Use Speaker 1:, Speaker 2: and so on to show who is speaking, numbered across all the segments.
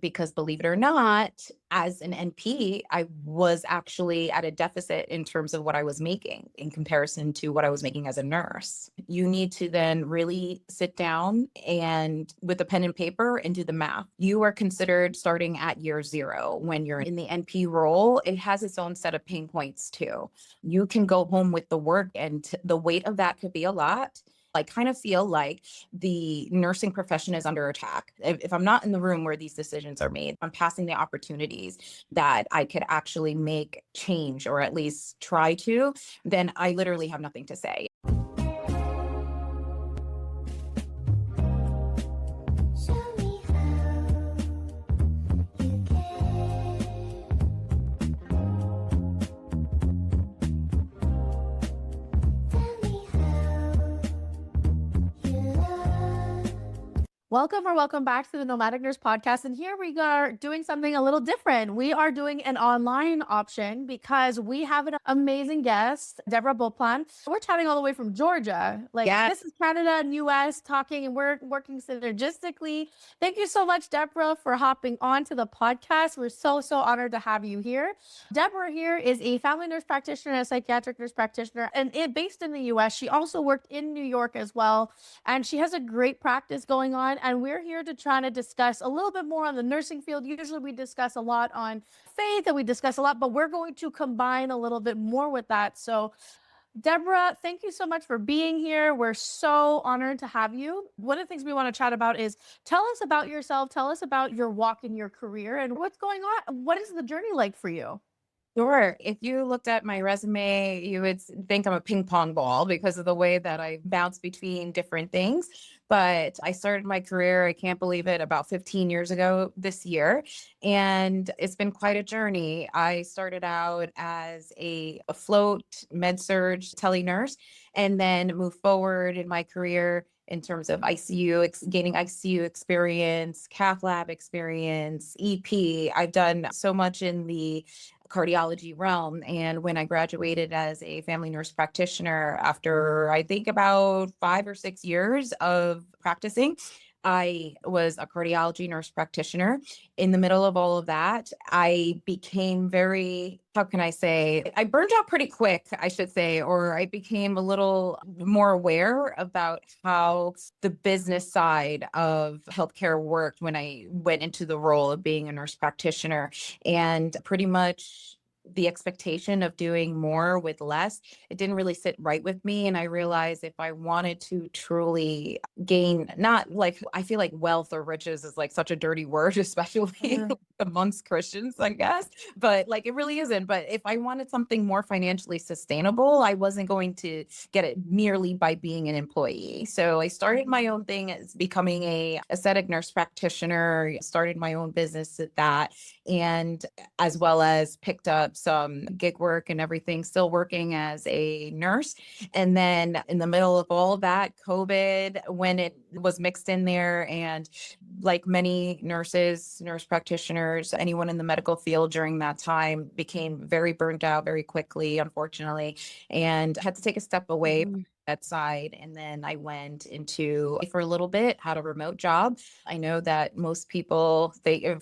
Speaker 1: because believe it or not, as an NP, I was actually at a deficit in terms of what I was making in comparison to what I was making as a nurse. You need to then really sit down and with a pen and paper and do the math. You are considered starting at year zero. When you're in the NP role, it has its own set of pain points too. You can go home with the work and the weight of that could be a lot. I kind of feel like the nursing profession is under attack. If I'm not in the room where these decisions are made, I'm passing the opportunities that I could actually make change or at least try to, then I literally have nothing to say.
Speaker 2: Welcome back to the Nomadic Nurse Podcast. And here we are doing something a little different. We are doing an online option because we have an amazing guest, Debora Bolan. We're chatting all the way from Georgia. This is Canada and US talking, and we're working synergistically. Thank you so much, Debora, for hopping on to the podcast. We're so honored to have you here. Debora here is a family nurse practitioner and a psychiatric nurse practitioner, and based in the US. She also worked in New York as well, and she has a great practice going on. And we're here to try to discuss a little bit more on the nursing field. Usually we discuss a lot on faith and we discuss a lot, but we're going to combine a little bit more with that. So Debora, thank you so much for being here. We're so honored to have you. One of the things we want to chat about is tell us about yourself. Tell us about your walk in your career and what's going on. What is the journey like for you?
Speaker 1: Sure. If you looked at my resume, you would think I'm a ping pong ball because of the way that I bounce between different things. But I started my career, I can't believe it, about 15 years ago this year. And it's been quite a journey. I started out as a float med-surg tele nurse and then moved forward in my career in terms of ICU, gaining ICU experience, cath lab experience, EP. I've done so much in the cardiology realm. And when I graduated as a family nurse practitioner, after I think about 5 or 6 years of practicing, I was a cardiology nurse practitioner. In the middle of all of that, I became very, how can I say, I burned out pretty quick, I should say, or I became a little more aware about how the business side of healthcare worked when I went into the role of being a nurse practitioner. And pretty much the expectation of doing more with less, it didn't really sit right with me. And I realized if I wanted to truly gain, not like, I feel like wealth or riches is like such a dirty word, especially amongst Christians, I guess, but like it really isn't. But if I wanted something more financially sustainable, I wasn't going to get it merely by being an employee. So I started my own thing as becoming a aesthetic nurse practitioner, started my own business at that, and as well as picked up some gig work and everything, still working as a nurse. And then in the middle of all of that, COVID, when it was mixed in there, and like many nurses, nurse practitioners, anyone in the medical field during that time became very burnt out very quickly, unfortunately, and had to take a step away from that side. And then I went into, for a little bit, had a remote job. I know that most people,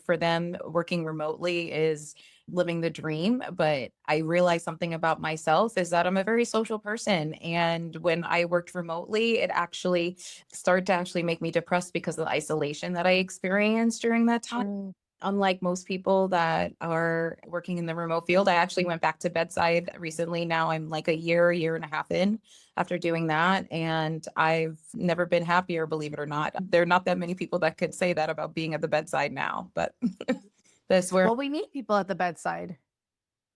Speaker 1: for them, working remotely is living the dream, but I realized something about myself is that I'm a very social person. And when I worked remotely, it actually started to actually make me depressed because of the isolation that I experienced during that time. Unlike most people that are working in the remote field, I actually went back to bedside recently. Now I'm like a year and a half in after doing that. And I've never been happier, believe it or not. There are not that many people that could say that about being at the bedside now, but
Speaker 2: Well, we need people at the bedside.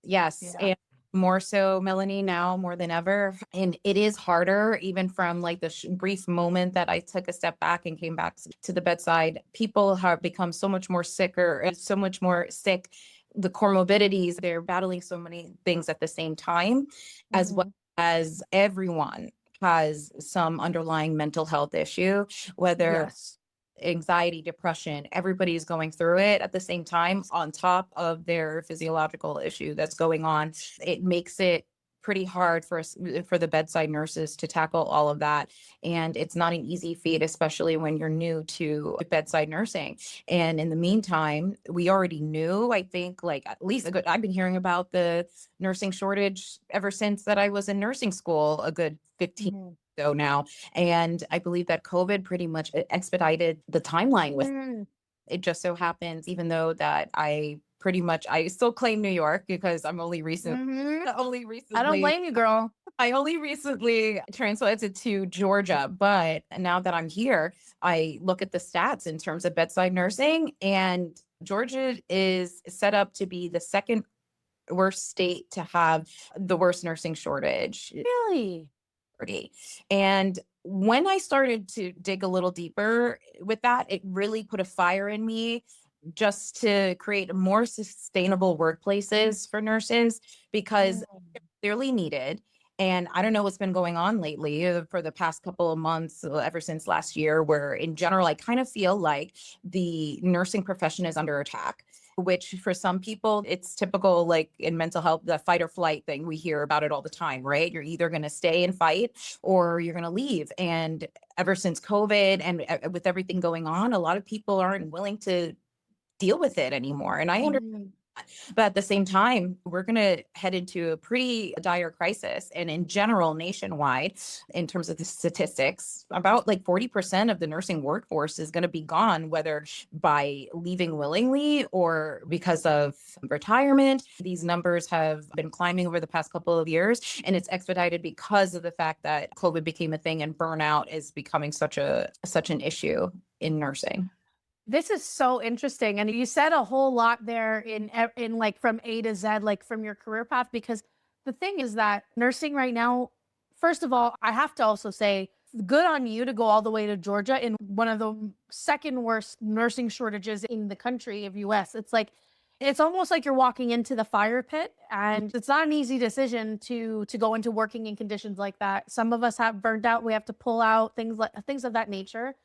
Speaker 1: Yes. Yeah. And more so, Melanie, now more than ever. And it is harder, even from like the brief moment that I took a step back and came back to the bedside. People have become so much more sicker and so much more sick. The comorbidities, they're battling so many things at the same time, as well as everyone has some underlying mental health issue, whether anxiety, depression, everybody's going through it at the same time on top of their physiological issue that's going on. It makes it pretty hard for us, for the bedside nurses to tackle all of that. And it's not an easy feat, especially when you're new to bedside nursing. And in the meantime, we already knew, I think, like at least a good, I've been hearing about the nursing shortage ever since that I was in nursing school a good 15
Speaker 2: Mhm.
Speaker 1: ago now. And I believe that COVID pretty much expedited the timeline with
Speaker 2: Mm.
Speaker 1: it. Just so happens, even though that I still claim New York because I'm only recent
Speaker 2: Mhm.
Speaker 1: only
Speaker 2: I don't
Speaker 1: recently
Speaker 2: blame you, girl.
Speaker 1: I only recently translated to Georgia, but now that I'm here, I look at the stats in terms of bedside nursing, and Georgia is set up to be the second worst state to have the worst nursing shortage.
Speaker 2: Really?
Speaker 1: Pretty. And when I started to dig a little deeper with that, it really put a fire in me just to create more sustainable workplaces for nurses because
Speaker 2: Mm.
Speaker 1: clearly needed. And I don't know what's been going on lately for the past couple of months, ever since last year, where in general, I kind of feel like the nursing profession is under attack, which for some people, it's typical, like in mental health, the fight or flight thing. We hear about it all the time, right? You're either going to stay and fight or you're going to leave. And ever since COVID and with everything going on, a lot of people aren't willing to deal with it anymore. And I understand,
Speaker 2: Mhm.
Speaker 1: but at the same time, we're going to head into a pretty dire crisis. And in general, nationwide, in terms of the statistics, about like 40% of the nursing workforce is going to be gone, whether by leaving willingly or because of retirement. These numbers have been climbing over the past couple of years, and it's expedited because of the fact that COVID became a thing and burnout is becoming such an issue in nursing.
Speaker 2: This is so interesting, and you said a whole lot there in like from A to Z, like from your career path. Because the thing is that nursing right now, first of all, I have to also say, good on you to go all the way to Georgia in one of the second worst nursing shortages in the country of US. It's like it's almost like you're walking into the fire pit, and it's not an easy decision to go into working in conditions like that. Some of us have burnt out, we have to pull out things of that nature.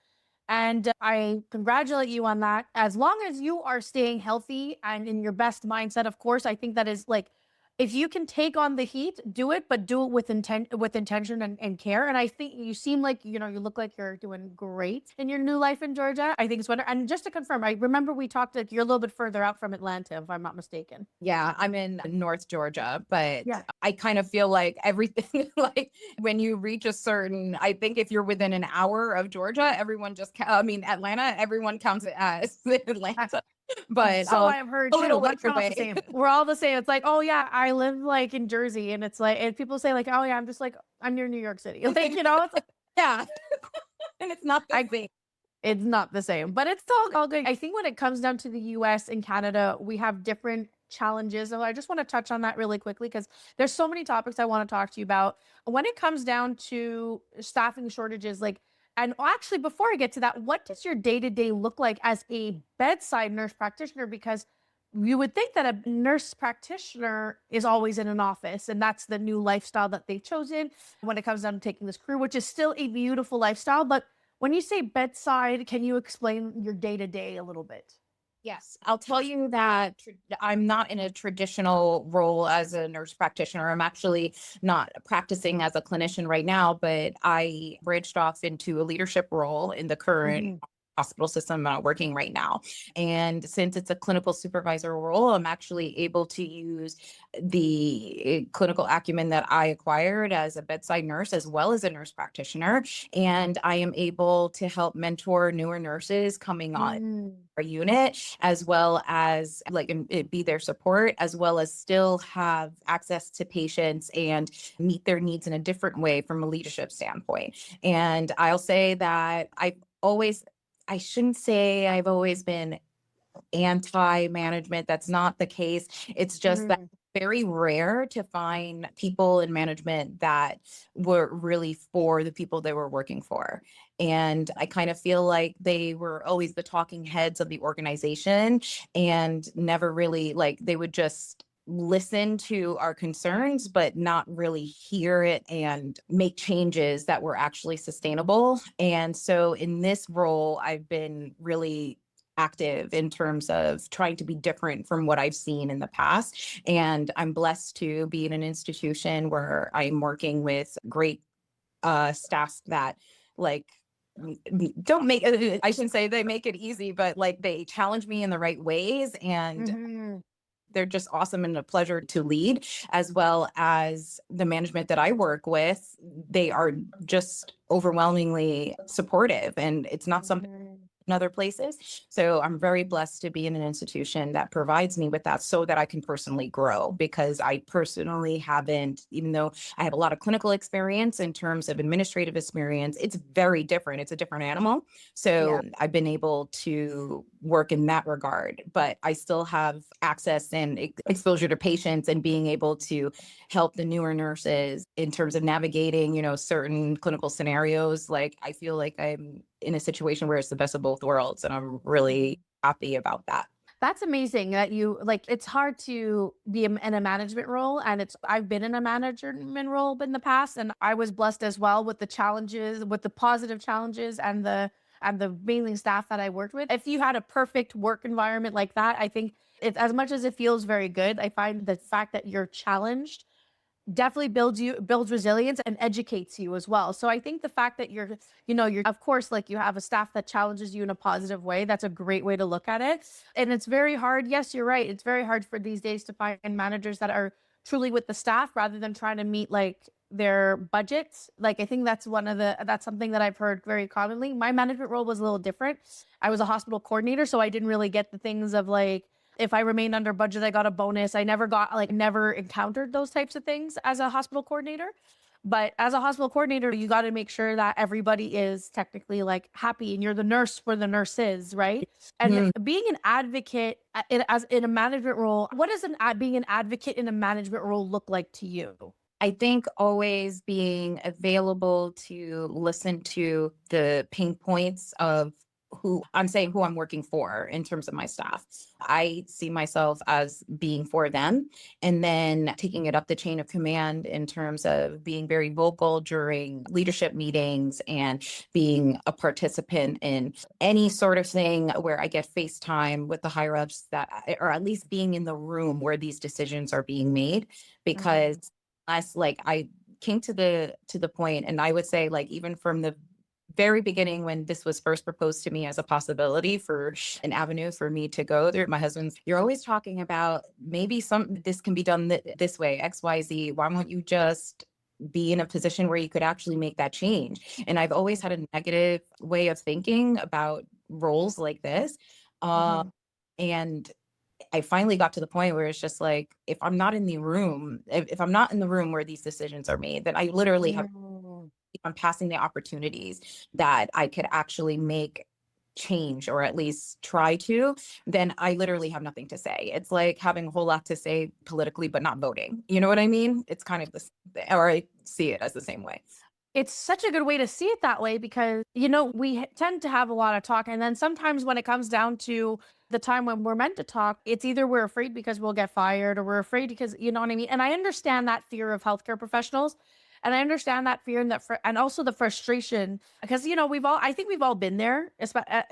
Speaker 2: And I congratulate you on that. As long as you are staying healthy and in your best mindset, of course, I think that is like, if you can take on the heat, do it, but do it with intention and care. And I think you seem like, you look like you're doing great in your new life in Georgia. I think it's wonderful. And just to confirm, I remember we talked like you're a little bit further out from Atlanta, if I'm not mistaken.
Speaker 1: Yeah, I'm in North Georgia, but
Speaker 2: Yeah.
Speaker 1: I kind of feel like everything, like when you reach a certain, I think if you're within an hour of Georgia, everyone just, I mean, Atlanta, everyone counts it as Atlanta, but
Speaker 2: So I've heard
Speaker 1: a
Speaker 2: too,
Speaker 1: little
Speaker 2: but
Speaker 1: bit
Speaker 2: we're all the
Speaker 1: away.
Speaker 2: same. We're all the same. It's like, oh yeah, I live like in Jersey, and it's like, and people say like, oh yeah, I'm just like, I'm near New York City. Like, it's like,
Speaker 1: Yeah, and it's not the
Speaker 2: I
Speaker 1: same.
Speaker 2: it's not the same, but it's all good. I think when it comes down to the US and Canada, we have different challenges. So I just want to touch on that really quickly because there's so many topics I want to talk to you about. When it comes down to staffing shortages, like, and actually, before I get to that, what does your day to day look like as a bedside nurse practitioner? Because you would think that a nurse practitioner is always in an office, and that's the new lifestyle that they've chosen when it comes down to taking this career, which is still a beautiful lifestyle. But when you say bedside, can you explain your day to day a little bit?
Speaker 1: Yes, I'll tell you that I'm not in a traditional role as a nurse practitioner. I'm actually not practicing as a clinician right now, but I bridged off into a leadership role in the current
Speaker 2: Mhm.
Speaker 1: hospital system I'm working right now. And since it's a clinical supervisor role, I'm actually able to use the clinical acumen that I acquired as a bedside nurse as well as a nurse practitioner. And I am able to help mentor newer nurses coming on
Speaker 2: Mm.
Speaker 1: our unit, as well as like it be their support, as well as still have access to patients and meet their needs in a different way from a leadership standpoint. And I'll say that I shouldn't say I've always been anti-management. That's not the case. It's just that
Speaker 2: Mhm.
Speaker 1: very rare to find people in management that were really for the people they were working for. And I kind of feel like they were always the talking heads of the organization and never really like they would just listen to our concerns, but not really hear it and make changes that were actually sustainable. And so in this role, I've been really active in terms of trying to be different from what I've seen in the past. And I'm blessed to be in an institution where I'm working with great staff that like don't make I shouldn't say they make it easy, but like they challenge me in the right ways, and
Speaker 2: Mhm.
Speaker 1: they're just awesome and a pleasure to lead, as well as the management that I work with. They are just overwhelmingly supportive, and it's not something
Speaker 2: Mhm.
Speaker 1: in other places. So I'm very blessed to be in an institution that provides me with that so that I can personally grow, because I personally haven't, even though I have a lot of clinical experience in terms of administrative experience, it's very different. It's a different animal.
Speaker 2: Yeah.
Speaker 1: So I've been able to work in that regard, but I still have access and exposure to patients and being able to help the newer nurses in terms of navigating, certain clinical scenarios. Like I feel like I'm in a situation where it's the best of both worlds, and I'm really happy about that.
Speaker 2: That's amazing that you like it's hard to be in a management role, and I've been in a management role in the past, and I was blessed as well with the challenges, with the positive challenges and the amazing staff that I worked with. If you had a perfect work environment like that, I think it's as much as it feels very good, I find the fact that you're challenged definitely builds resilience and educates you as well. So I think the fact that you're of course like you have a staff that challenges you in a positive way, that's a great way to look at it. And it's very hard. Yes, you're right. It's very hard for these days to find managers that are truly with the staff rather than trying to meet like their budgets. Like I think that's something that I've heard very commonly. My management role was a little different. I was a hospital coordinator, so I didn't really get the things of like if I remained under budget, I got a bonus. I never encountered those types of things as a hospital coordinator. But as a hospital coordinator, you got to make sure that everybody is technically like happy and you're the nurse for the nurses, right? And
Speaker 1: Mhm.
Speaker 2: being an advocate as in a management role, what does being an advocate in a management role look like to you?
Speaker 1: I think always being available to listen to the pain points of who I'm working for in terms of my staff. I see myself as being for them, and then taking it up the chain of command in terms of being very vocal during leadership meetings and being a participant in any sort of thing where I get FaceTime with the higher ups, or at least being in the room where these decisions are being made. Because
Speaker 2: Mhm.
Speaker 1: us, like, I came to the point, and I would say, like, even from the very beginning when this was first proposed to me as a possibility for an avenue for me to go there, my husband's, you're always talking about maybe this can be done this way, XYZ. Why won't you just be in a position where you could actually make that change? And I've always had a negative way of thinking about roles like this. Uh,
Speaker 2: Mhm.
Speaker 1: and I finally got to the point where it's just like, if I'm not in the room where these decisions are made, then I literally have
Speaker 2: Mm.
Speaker 1: I'm passing the opportunities that I could actually make change, or at least try to, then I literally have nothing to say. It's like having a whole lot to say politically, but not voting. You know what I mean? It's kind of or I see it as the same way.
Speaker 2: It's such a good way to see it that way because, we tend to have a lot of talk. And then sometimes when it comes down to the time when we're meant to talk, it's either we're afraid because we'll get fired or we're afraid because, you know what I mean? And I understand that fear of healthcare professionals. And I understand that fear and and also the frustration because, I think we've all been there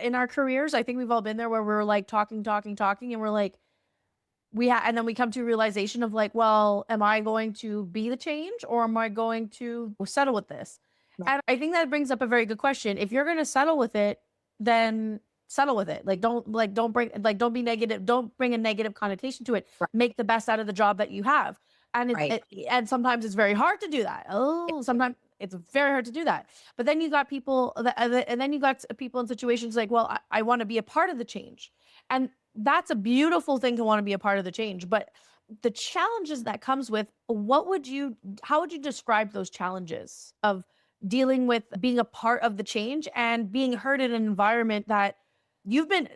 Speaker 2: in our careers. I think we've all been there where we're like talking, talking, talking. And we're like, and then we come to a realization of like, well, am I going to be the change or am I going to settle with this?
Speaker 1: Right.
Speaker 2: And I think that brings up a very good question. If you're going to settle with it, then settle with it. Don't be negative. Don't bring a negative connotation to it.
Speaker 1: Right.
Speaker 2: Make the best out of the job that you have. And
Speaker 1: Right.
Speaker 2: and sometimes it's very hard to do that. Sometimes it's very hard to do that. But then you got people and then you got people in situations like, well, I want to be a part of the change. And that's a beautiful thing to want to be a part of the change, but the challenges that comes with how would you describe those challenges of dealing with being a part of the change and being heard in an environment that you've been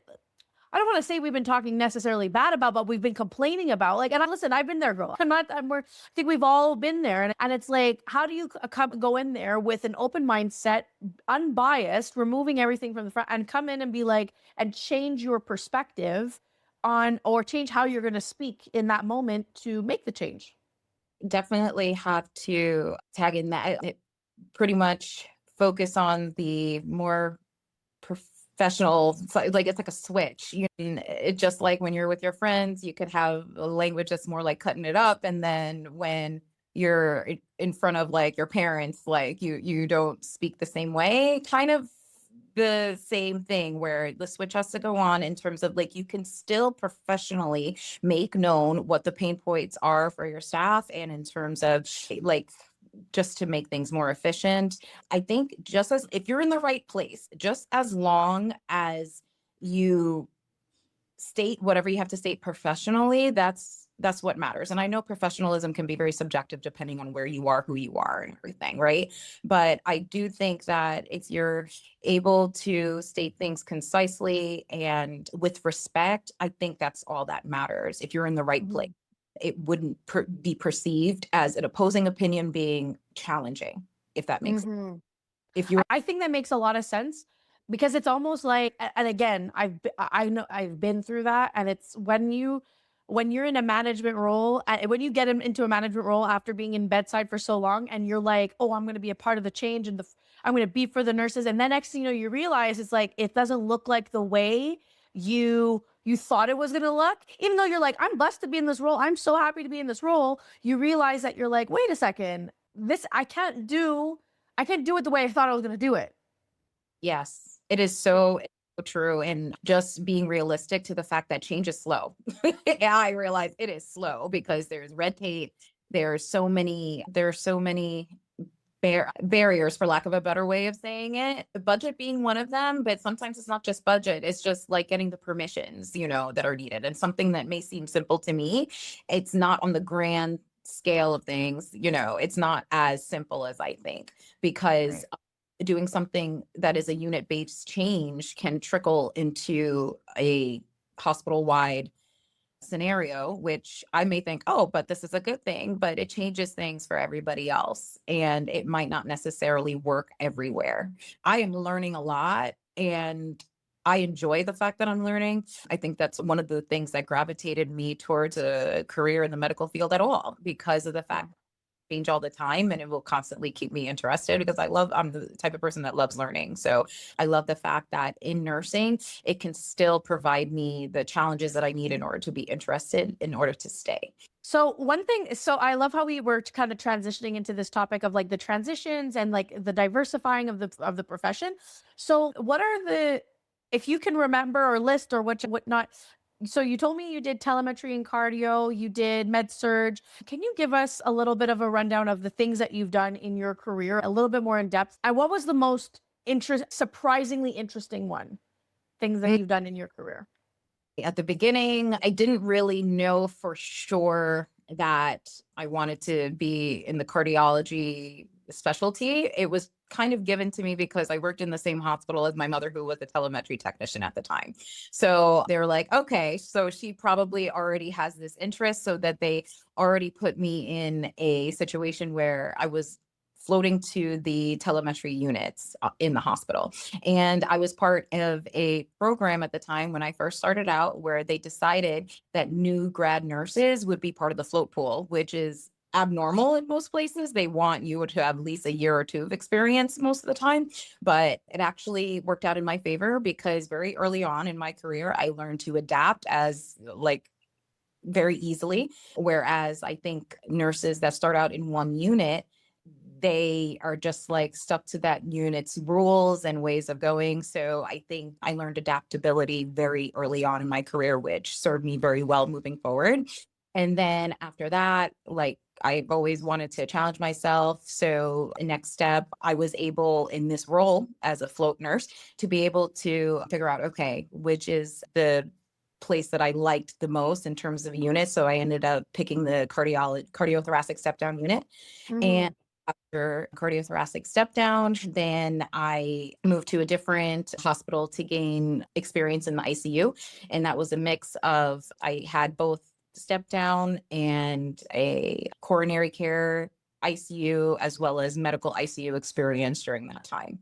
Speaker 2: I don't want to say we've been talking necessarily bad about, but we've been complaining about. Like, and listen, I've been there, girl. I think we've all been there. And it's like, how do you go in there with an open mindset, unbiased, removing everything from the front and come in and be like, and change your perspective or change how you're going to speak in that moment to make the change?
Speaker 1: Definitely have to pretty much focus on the more professional, like it's like a switch. It just like when you're with your friends, you could have a language that's more like cutting it up, and then when you're in front of like your parents, like you don't speak the same way. Kind of the same thing where the switch has to go on in terms of like you can still professionally make known what the pain points are for your staff, and in terms of like just to make things more efficient. I think just as if you're in the right place, just as long as you state whatever you have to state professionally, that's what matters. And I know professionalism can be very subjective depending on where you are, who you are, and everything, right? But I do think that if you're able to state things concisely and with respect, I think that's all that matters. If you're in the right place,
Speaker 2: Mhm.
Speaker 1: it wouldn't be perceived as an opposing opinion being challenging, if that makes sense.
Speaker 2: Mhm.
Speaker 1: If you're
Speaker 2: I think that makes a lot of sense because it's almost like, and again, I know I've been through that, and it's when you're in a management role, when you get into a management role after being in bedside for so long, and you're like, oh, I'm going to be a part of the change, and I'm going to be for the nurses, and then next thing you know, you realize it's like it doesn't look like the way you thought it was going to look, even though you're like, I'm blessed to be in this role, I'm so happy to be in this role. You realize that you're like, wait a second, this I can't do it the way I thought I was going to do it.
Speaker 1: Yes, it is so, it's so true. And just being realistic to the fact that change is slow. Yeah, I realize it is slow because there's red tape. There are so many barriers, for lack of a better way of saying it. Budget being one of them, but sometimes it's not just budget. It's just like getting the permissions, that are needed. And something that may seem simple to me, it's not on the grand scale of things. It's not as simple as I think, because
Speaker 2: Right.
Speaker 1: doing something that is a unit-based change can trickle into a hospital-wide scenario, which I may think, oh, but this is a good thing, but it changes things for everybody else. And it might not necessarily work everywhere. I am learning a lot, and I enjoy the fact that I'm learning. I think that's one of the things that gravitated me towards a career in the medical field at all, because of the
Speaker 2: Yeah.
Speaker 1: fact change all the time, and it will constantly keep me interested because I'm the type of person that loves learning. So I love the fact that in nursing, it can still provide me the challenges that I need in order to be interested, in order to stay.
Speaker 2: So I love how we were kind of transitioning into this topic of like the transitions and like the diversifying of the profession. So what are if you can remember or list or what not, so you told me you did telemetry and cardio, you did med surge. Can you give us a little bit of a rundown of the things that you've done in your career, a little bit more in depth? And what was the most surprisingly interesting things that you've done in your career?
Speaker 1: At the beginning, I didn't really know for sure that I wanted to be in the cardiology specialty. It was kind of given to me because I worked in the same hospital as my mother, who was a telemetry technician at the time. So they were like, okay, so she probably already has this interest, so that they already put me in a situation where I was floating to the telemetry units in the hospital. And I was part of a program at the time when I first started out, where they decided that new grad nurses would be part of the float pool, which is abnormal in most places. They want you to have at least a year or two of experience most of the time. But it actually worked out in my favor, because very early on in my career, I learned to adapt as like very easily. Whereas I think nurses that start out in one unit, they are just like stuck to that unit's rules and ways of going. So I think I learned adaptability very early on in my career, which served me very well moving forward. And then after that, like I've always wanted to challenge myself. So next step, I was able in this role as a float nurse to be able to figure out, okay, which is the place that I liked the most in terms of units. So I ended up picking the cardiothoracic step down unit. And
Speaker 2: Mhm.
Speaker 1: after cardiothoracic step down, then I moved to a different hospital to gain experience in the ICU. And that was a mix of, I had both step down and a coronary care ICU, as well as medical ICU experience during that time.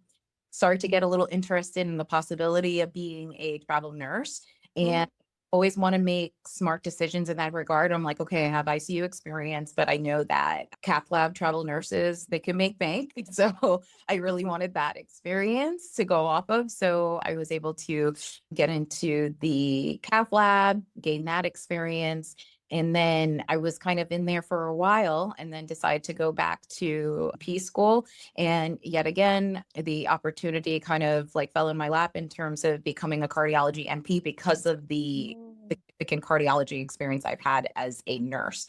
Speaker 1: Started to get a little interested in the possibility of being a travel nurse. And
Speaker 2: Mhm.
Speaker 1: always want to make smart decisions in that regard. I'm like, okay, I have ICU experience, but I know that cath lab travel nurses, they can make bank. So I really wanted that experience to go off of. So I was able to get into the cath lab, gain that experience. And then I was kind of in there for a while and then decided to go back to P school. And yet again, the opportunity kind of like fell in my lap in terms of becoming a cardiology NP because of the significant cardiology experience I've had as a nurse.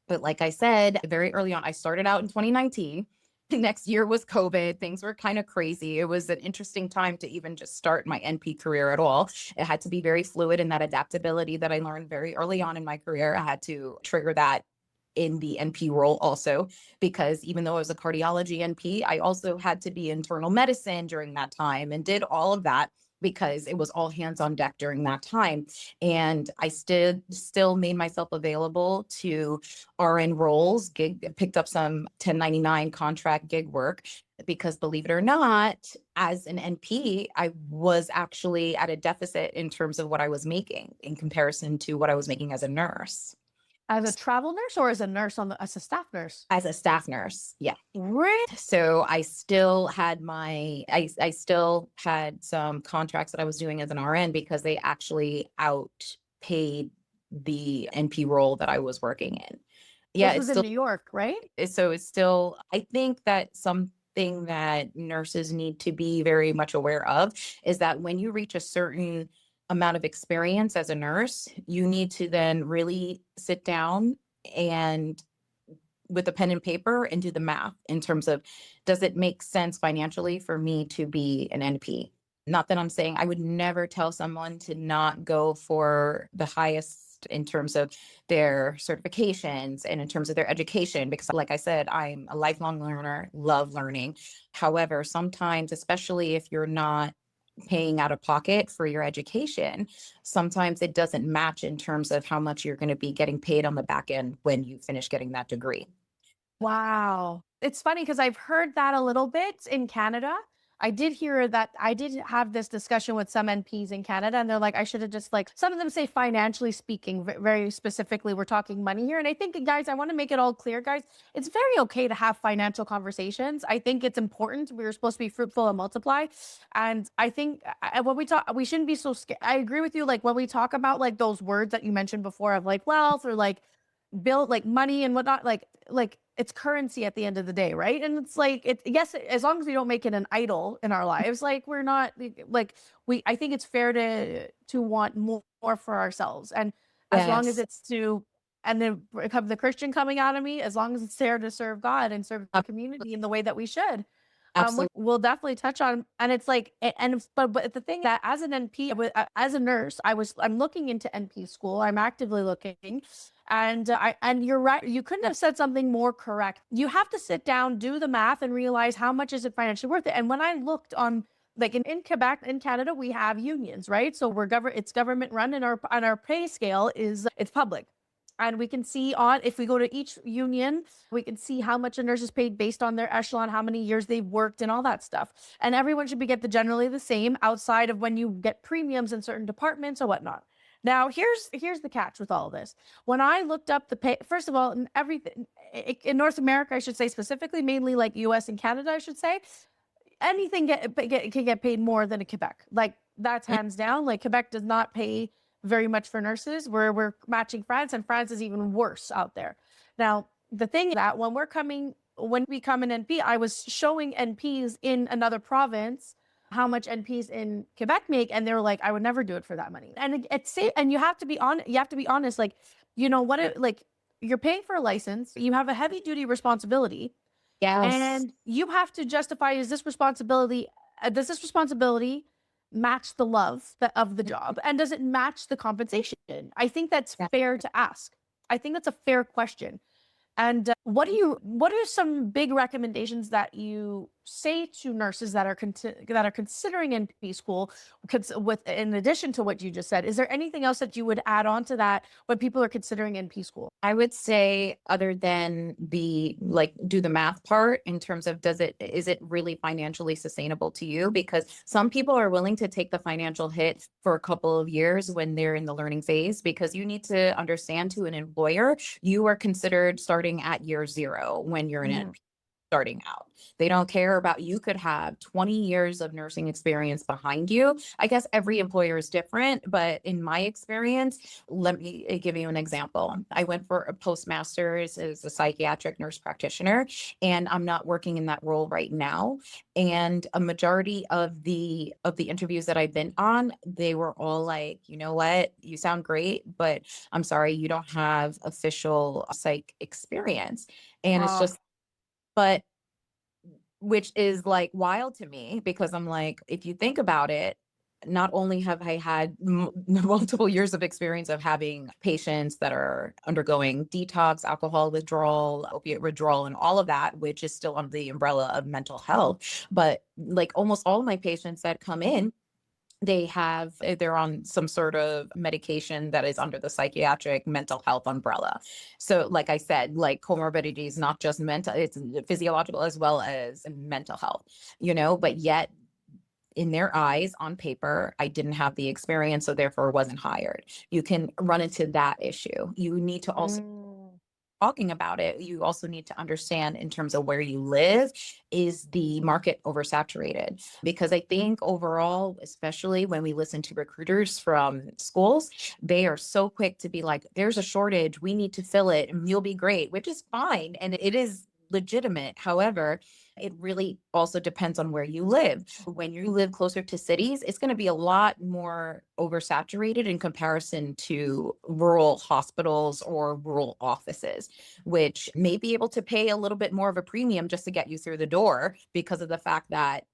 Speaker 1: But like I said, very early on, I started out in 2019. The next year was COVID. Things were kind of crazy. It was an interesting time to even just start my NP career at all. It had to be very fluid, and that adaptability that I learned very early on in my career, I had to trigger that in the NP role also, because even though I was a cardiology NP, I also had to be internal medicine during that time and did all of that because it was all hands on deck during that time. And I still made myself available to RN roles, picked up some 1099 contract gig work because, believe it or not, as an NP, I was actually at a deficit in terms of what I was making in comparison to what I was making as a nurse.
Speaker 2: As a travel nurse or as a nurse as a staff nurse?
Speaker 1: As a staff nurse, yeah.
Speaker 2: Really?
Speaker 1: So I still had I still had some contracts that I was doing as an RN because they actually outpaid the NP role that I was working in. Yeah,
Speaker 2: This
Speaker 1: it's
Speaker 2: was in
Speaker 1: still
Speaker 2: New York, right?
Speaker 1: so it's still, I think that something that nurses need to be very much aware of is that when you reach a certain amount of experience as a nurse, you need to then really sit down and with a pen and paper and do the math in terms of, does it make sense financially for me to be an NP? Not that I'm saying I would never tell someone to not go for the highest in terms of their certifications and in terms of their education, because like I said, I'm a lifelong learner, love learning. However, sometimes, especially if you're not paying out of pocket for your education, sometimes it doesn't match in terms of how much you're going to be getting paid on the back end when you finish getting that degree.
Speaker 2: Wow. It's funny because I've heard that a little bit in Canada. I did hear that. I did have this discussion with some NPs in Canada, and they're like, I should have just like, some of them say financially speaking, very specifically, we're talking money here. And I think, guys, I want to make it all clear, guys, it's very okay to have financial conversations. I think it's important. We're supposed to be fruitful and multiply. And I think when we talk, we shouldn't be so scared. I agree with you. Like when we talk about like those words that you mentioned before of like wealth or like build like money and whatnot, like it's currency at the end of the day, right? And it's like it, yes, as long as we don't make it an idol in our lives, like we're not like we, I think it's fair to want more for ourselves. And as long as
Speaker 1: Yes,
Speaker 2: it's to, and then come the Christian coming out of me, as long as it's there to serve God and serve the community in the way that we should, which
Speaker 1: absolutely.
Speaker 2: we'll definitely touch on. And it's like, but the thing that as an NP, as a nurse, I'm looking into NP school. I'm actively looking, and you're right. You couldn't have said something more correct. You have to sit down, do the math, and realize how much is it financially worth it. And when I looked on, like in Quebec, in Canada, we have unions, right? So it's government run, and our pay scale it's public. And we can see on, if we go to each union, we can see how much a nurse is paid based on their echelon, how many years they've worked, and all that stuff. And everyone should be get generally the same outside of when you get premiums in certain departments or whatnot. Now, here's the catch with all of this. When I looked up the pay, first of all, in everything in North America, I should say specifically, mainly like US and Canada, I should say, anything can get paid more than a Quebec. Like that's hands down. Like Quebec does not pay very much for nurses. We're matching France, and France is even worse out there. Now, the thing is that when we come in NP, I was showing NPs in another province how much NPs in Quebec make, and they were like, I would never do it for that money. And and you have to be on. You have to be honest. Like, you know what? Like, you're paying for a license. You have a heavy duty responsibility,
Speaker 1: Yes,
Speaker 2: and you have to justify, does this responsibility match the love of the job, and does it match the compensation? I think that's
Speaker 1: yeah.
Speaker 2: fair to ask. I think that's a fair question. And what are some big recommendations that you say to nurses that are that are considering NP school, with in addition to what you just said, is there anything else that you would add on to that when people are considering NP school?
Speaker 1: I would say other than the like do the math part in terms of is it really financially sustainable to you? Because some people are willing to take the financial hit for a couple of years when they're in the learning phase, because you need to understand, to an employer, you are considered starting at year zero when you're an
Speaker 2: Mhm.
Speaker 1: starting out. They don't care about, you could have 20 years of nursing experience behind you. I guess every employer is different, but in my experience, let me give you an example. I went for a postmaster's as a psychiatric nurse practitioner, and I'm not working in that role right now. And a majority of the interviews that I've been on, they were all like, you know what, you sound great, but I'm sorry, you don't have official psych experience. And it's
Speaker 2: Ah,
Speaker 1: just, but which is like wild to me, because I'm like, if you think about it, not only have I had multiple years of experience of having patients that are undergoing detox, alcohol withdrawal, opiate withdrawal, and all of that, which is still under the umbrella of mental health, but like almost all of my patients that come in, they're on some sort of medication that is under the psychiatric mental health umbrella. So like I said, like comorbidity is not just mental, it's physiological as well as mental health, but yet in their eyes, on paper, I didn't have the experience, so therefore wasn't hired. You can run into that issue. You need to also,
Speaker 2: mm,
Speaker 1: talking about it, you also need to understand in terms of where you live, is the market oversaturated? Because I think overall, especially when we listen to recruiters from schools, they are so quick to be like, there's a shortage, we need to fill it, and you'll be great, which is fine. And it is legitimate. However, it really also depends on where you live. When you live closer to cities, it's going to be a lot more oversaturated in comparison to rural hospitals or rural offices, which may be able to pay a little bit more of a premium just to get you through the door, because of the fact that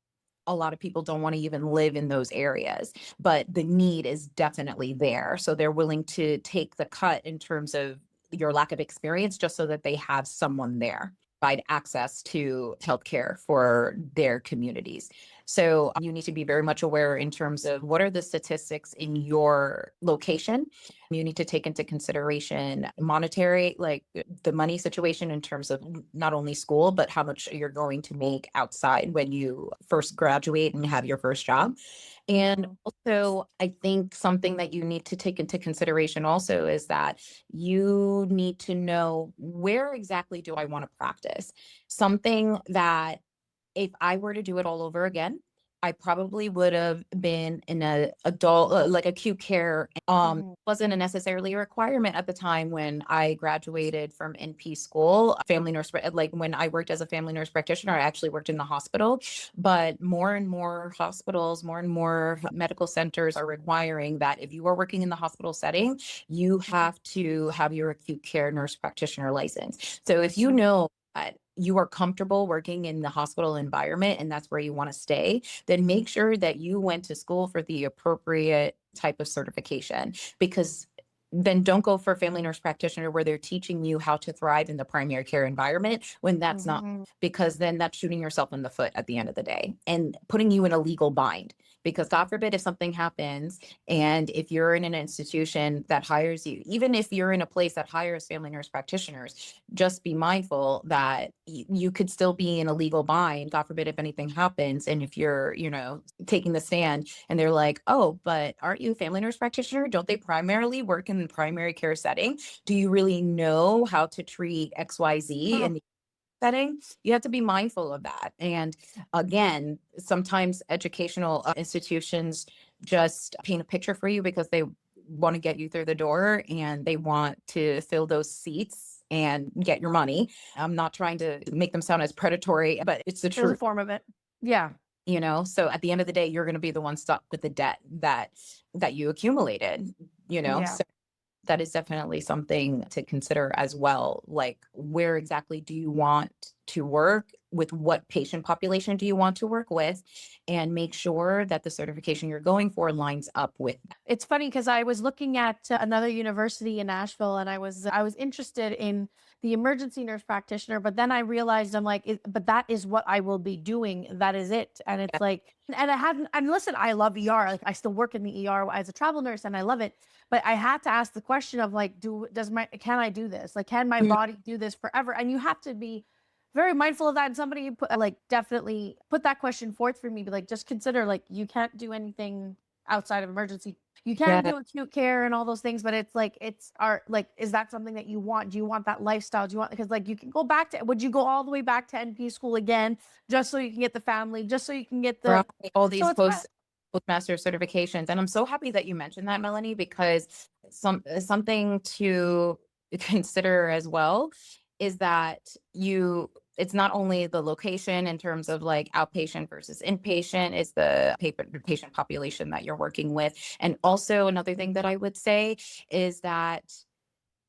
Speaker 1: a lot of people don't want to even live in those areas, but the need is definitely there. So they're willing to take the cut in terms of your lack of experience just so that they have someone there, provide access to healthcare for their communities. So you need to be very much aware in terms of what are the statistics in your location. You need to take into consideration monetary, like the money situation in terms of not only school, but how much you're going to make outside when you first graduate and have your first job. And
Speaker 2: mhm,
Speaker 1: also, I think something that you need to take into consideration also is that you need to know, where exactly do I want to practice? Something that, if I were to do it all over again, I probably would have been in a adult, like acute care.
Speaker 2: mhm,
Speaker 1: Wasn't a necessarily a requirement at the time when I graduated from NP school. Family nurse, like when I worked as a family nurse practitioner, I actually worked in the hospital. But more and more hospitals, more and more medical centers are requiring that if you are working in the hospital setting, you have to have your acute care nurse practitioner license. So if you know that you are comfortable working in the hospital environment and that's where you want to stay, then make sure that you went to school for the appropriate type of certification. Because then don't go for family nurse practitioner where they're teaching you how to thrive in the primary care environment when that's not,
Speaker 2: mhm.
Speaker 1: because then that's shooting yourself in the foot at the end of the day and putting you in a legal bind. Because God forbid if something happens, and if you're in an institution that hires you, even if you're in a place that hires family nurse practitioners, just be mindful that you could still be in a legal bind, God forbid if anything happens. And if you're, taking the stand and they're like, oh, but aren't you a family nurse practitioner? Don't they primarily work in the primary care setting? Do you really know how to treat XYZ in
Speaker 2: Oh,
Speaker 1: the setting? You have to be mindful of that. And again, sometimes educational institutions just paint a picture for you because they want to get you through the door and they want to fill those seats and get your money. I'm not trying to make them sound as predatory, but it's the
Speaker 2: there's a
Speaker 1: truth,
Speaker 2: form of it. Yeah,
Speaker 1: so at the end of the day, you're going to be the one stuck with the debt that you accumulated,
Speaker 2: yeah.
Speaker 1: so that is definitely something to consider as well. Like, where exactly do you want to work with, what patient population do you want to work with, and make sure that the certification you're going for lines up with that.
Speaker 2: It's funny because I was looking at another university in Nashville, and I was interested in the emergency nurse practitioner, but then I realized I'm like, but that is what I will be doing. That is it. And it's like, and I hadn't, and listen, I love ER. Like I still work in the ER as a travel nurse and I love it. But I had to ask the question of like, can I do this? Like, can my
Speaker 1: Mm,
Speaker 2: body do this forever? And you have to be very mindful of that. And somebody put, like, definitely put that question forth for me, be like, just consider, like, you can't do anything outside of emergency. You can
Speaker 1: yeah,
Speaker 2: do acute care and all those things, but it's like, is that something that you want? Do you want that lifestyle? Do you want, because like you can go back to, would you go all the way back to NP school again, just so you can get the family, just so you can get the,
Speaker 1: right. All
Speaker 2: so
Speaker 1: these
Speaker 2: it's,
Speaker 1: postmaster certifications. And I'm so happy that you mentioned that, Melanie, because something to consider as well is that it's not only the location in terms of like outpatient versus inpatient, it's the patient population that you're working with. And also another thing that I would say is that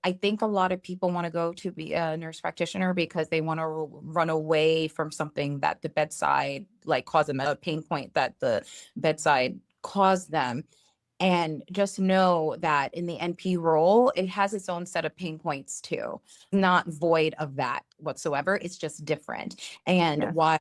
Speaker 1: I think a lot of people want to go to be a nurse practitioner because they want to run away from something that the bedside like caused them, a pain point that the bedside caused them. And just know that in the NP role, it has its own set of pain points too. Not void of that whatsoever. It's just different. And
Speaker 2: yeah,
Speaker 1: why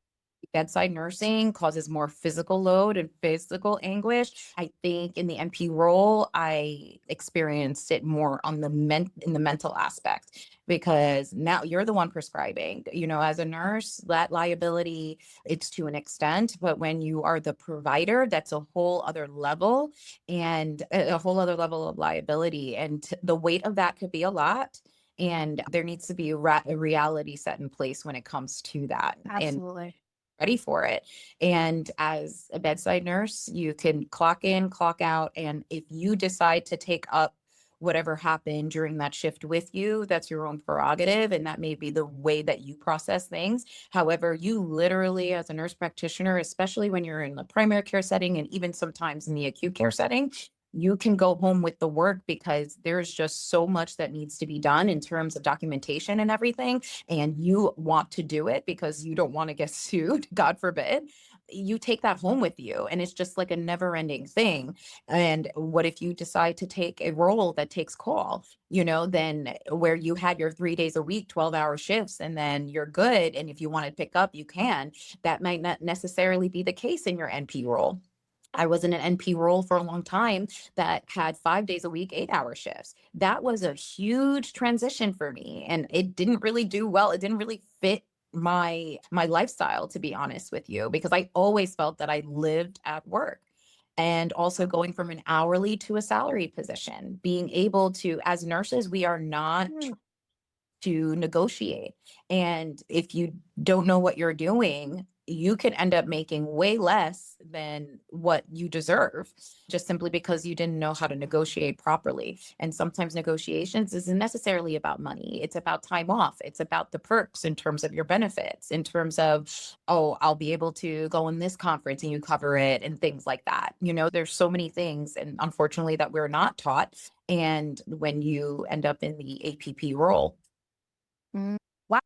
Speaker 1: bedside nursing causes more physical load and physical anguish, I think in the NP role, I experienced it more on the in the mental aspect, because now you're the one prescribing. As a nurse, that liability, it's to an extent, but when you are the provider, that's a whole other level, and a whole other level of liability. And the weight of that could be a lot. And there needs to be a reality set in place when it comes to that. And
Speaker 2: absolutely.
Speaker 1: ready for it. And as a bedside nurse, you can clock in, clock out. And if you decide to take up whatever happened during that shift with you, that's your own prerogative. And that may be the way that you process things. However, you literally, as a nurse practitioner, especially when you're in the primary care setting and even sometimes in the acute care setting, you can go home with the work because there's just so much that needs to be done in terms of documentation and everything. And you want to do it because you don't want to get sued, God forbid. You take that home with you, and it's just like a never ending thing. And what if you decide to take a role that takes call, then where you had your 3 days a week, 12-hour shifts, and then you're good. And if you want to pick up, you can. That might not necessarily be the case in your NP role. I was in an NP role for a long time that had 5 days a week, 8-hour shifts. That was a huge transition for me, and it didn't really do well. It didn't really fit my lifestyle, to be honest with you, because I always felt that I lived at work. And also going from an hourly to a salary position, being able to, as nurses, we are not
Speaker 2: Mm,
Speaker 1: to negotiate. And if you don't know what you're doing, you can end up making way less than what you deserve, just simply because you didn't know how to negotiate properly. And sometimes negotiations isn't necessarily about money. It's about time off. It's about the perks in terms of your benefits, in terms of, oh, I'll be able to go in this conference and you cover it and things like that. There's so many things, and unfortunately, that we're not taught. And when you end up in the APP role,
Speaker 2: mm. Wow,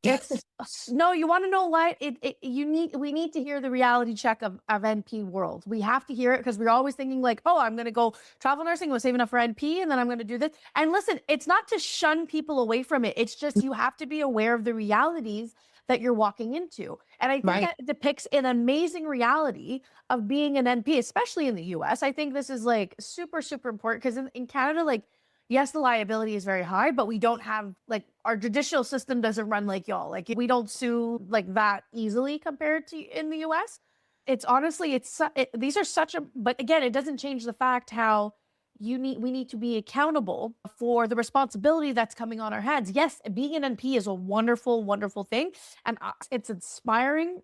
Speaker 2: no, you want to know what we need to hear the reality check of NP world. We have to hear it because we're always thinking like, oh, I'm going to go travel nursing, we'll save enough for NP, and then I'm going to do this. And listen, it's not to shun people away from it. It's just you have to be aware of the realities that you're walking into. And I think
Speaker 1: right?
Speaker 2: that depicts an amazing reality of being an NP, especially in the US. I think this is like super, super important because in Canada, like, yes, the liability is very high, but we don't have like our judicial system doesn't run like y'all. Like we don't sue like that easily compared to in the US. It's honestly, these are such a, but again, it doesn't change the fact how we need to be accountable for the responsibility that's coming on our heads. Yes, being an NP is a wonderful, wonderful thing. And it's inspiring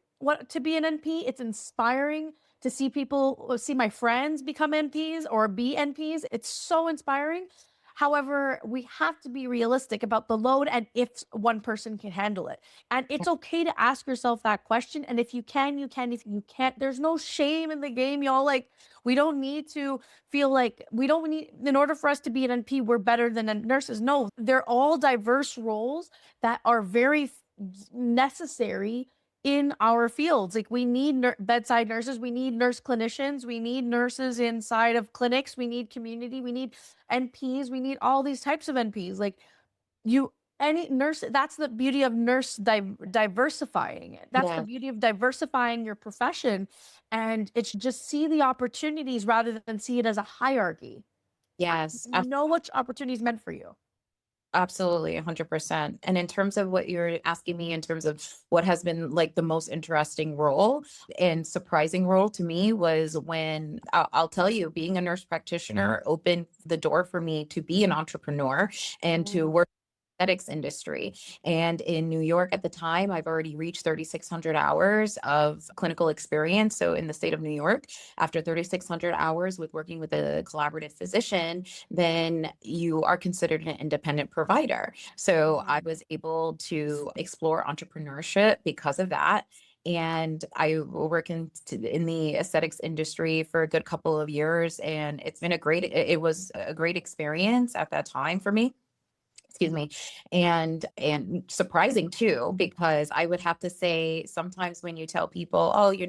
Speaker 2: to be an NP. It's inspiring to see people, see my friends become NPs or be NPs. It's so inspiring. However, we have to be realistic about the load and if one person can handle it. And it's okay to ask yourself that question. And if you can, you can. If you can't, there's no shame in the game, y'all. Like, we don't need to feel like we don't need, in order for us to be an NP, we're better than nurses. No, they're all diverse roles that are very necessary in our fields. Like we need bedside nurses, we need nurse clinicians, we need nurses inside of clinics, we need community, we need NPs, we need all these types of NPs. Like you any nurse, that's the beauty of diversifying it. That's the
Speaker 1: Yeah.
Speaker 2: beauty of diversifying your profession. And it's just see the opportunities rather than see it as a hierarchy.
Speaker 1: Yes.
Speaker 2: Know which opportunity is meant for you.
Speaker 1: Absolutely, 100%. And in terms of what you're asking me, in terms of what has been like the most interesting role and surprising role to me was when I'll tell you, being a nurse practitioner opened the door for me to be an entrepreneur and to
Speaker 2: Mm.
Speaker 1: work aesthetics industry. And in New York at the time, I've already reached 3,600 hours of clinical experience. So in the state of New York, after 3,600 hours with working with a collaborative physician, then you are considered an independent provider. So I
Speaker 2: Mhm.
Speaker 1: was able to explore entrepreneurship because of that. And I work in the aesthetics industry for a good couple of years, and it's been it was a great experience at that time for me, excuse me, and surprising too, because I would have to say sometimes when you tell people, oh, you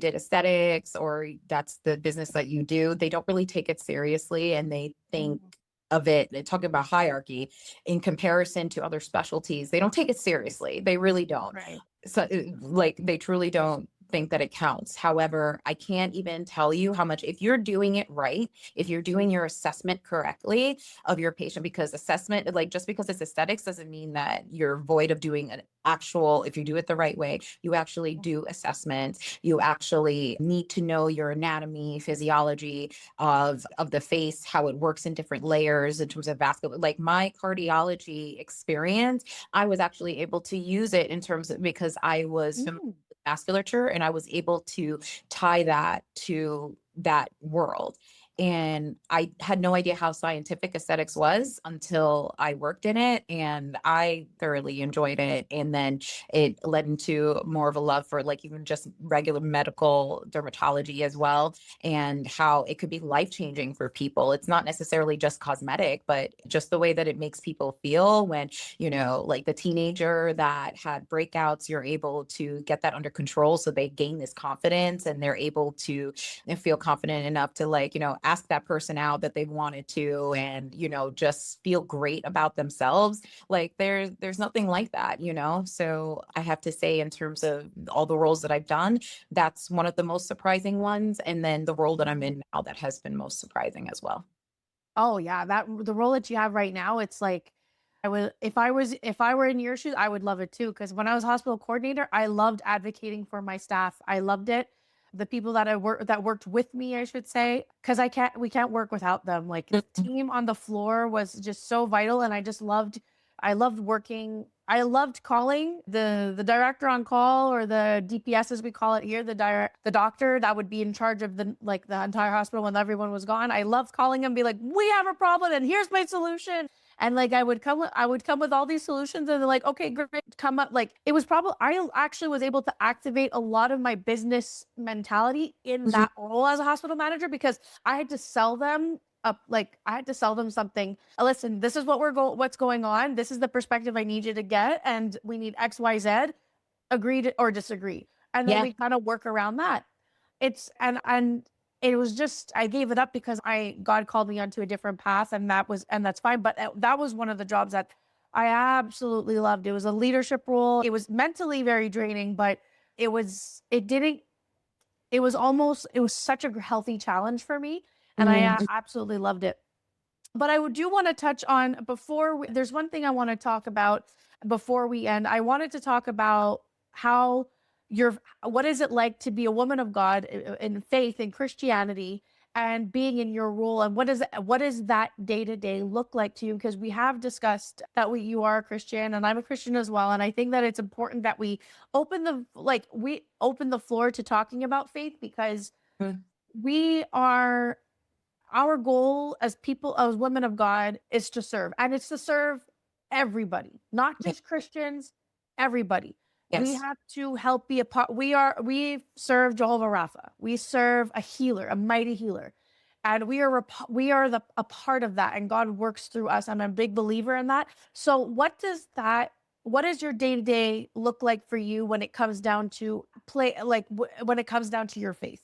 Speaker 1: did aesthetics or that's the business that you do, they don't really take it seriously, and they think
Speaker 2: Mhm.
Speaker 1: of it, they talk about hierarchy in comparison to other specialties. They don't take it seriously, they really don't.
Speaker 2: Right.
Speaker 1: So like they truly don't think that it counts. However, I can't even tell you how much, if you're doing it right, if you're doing your assessment correctly of your patient, because assessment, like just because it's aesthetics doesn't mean that you're void of doing an actual, if you do it the right way, you actually do assessments. You actually need to know your anatomy, physiology of the face, how it works in different layers in terms of vascular, like my cardiology experience. I was actually able to use it in terms of, because I was familiar
Speaker 2: Mm.
Speaker 1: with vasculature, and I was able to tie that to that world. And I had no idea how scientific aesthetics was until I worked in it, and I thoroughly enjoyed it. And then it led into more of a love for like even just regular medical dermatology as well, and how it could be life changing for people. It's not necessarily just cosmetic, but just the way that it makes people feel when, like the teenager that had breakouts, you're able to get that under control. So they gain this confidence and they're able to feel confident enough to like, ask that person out that they've wanted to, and, just feel great about themselves. Like there's nothing like that, So I have to say, in terms of all the roles that I've done, that's one of the most surprising ones. And then the role that I'm in now, that has been most surprising as well.
Speaker 2: Oh yeah, that the role that you have right now, it's like I would if I were in your shoes, I would love it too. Because when I was hospital coordinator, I loved advocating for my staff. I loved it. The people that worked with me, I should say, because we can't work without them. Like the
Speaker 1: Mhm.
Speaker 2: team on the floor was just so vital, and I loved working. I loved calling the director on call, or the DPS as we call it here, the doctor that would be in charge of the entire hospital when everyone was gone. I loved calling him, be like, we have a problem and here's my solution. And like I would come with all these solutions, and they're like, okay, great, come up. Like it was probably I actually was able to activate a lot of my business mentality in
Speaker 1: Mhm.
Speaker 2: that role as a hospital manager, because I had to sell them up. Like I had to sell them something. Listen, this is what's going on. This is the perspective I need you to get, and we need XYZ. Agree to, or disagree, and then
Speaker 1: Yeah.
Speaker 2: we kind of work around that. And it was just I gave it up because I God called me onto a different path, and that's fine. But that was one of the jobs that I absolutely loved. It was a leadership role. It was mentally very draining, but it didn't it was such a healthy challenge for me, and I
Speaker 1: Mhm.
Speaker 2: absolutely loved it. But do want to touch on there's one thing I want to talk about before we end. I wanted to talk about how what is it like to be a woman of God in faith in Christianity, and being in your role, and what does that day to day look like to you? Because we have discussed that you are a Christian and I'm a Christian as well, and I think that it's important that we open the floor to talking about faith, because
Speaker 1: Mhm.
Speaker 2: we are our goal as people, as women of God, is to serve. And it's to serve everybody, not
Speaker 1: Yeah.
Speaker 2: just Christians, everybody. We
Speaker 1: Yes.
Speaker 2: have to help be a part. We serve Jehovah Rapha. We serve a healer, a mighty healer. And we are a part of that. And God works through us. I'm a big believer in that. So what does that What does your day to day look like for you when it comes down to when it comes down to your faith?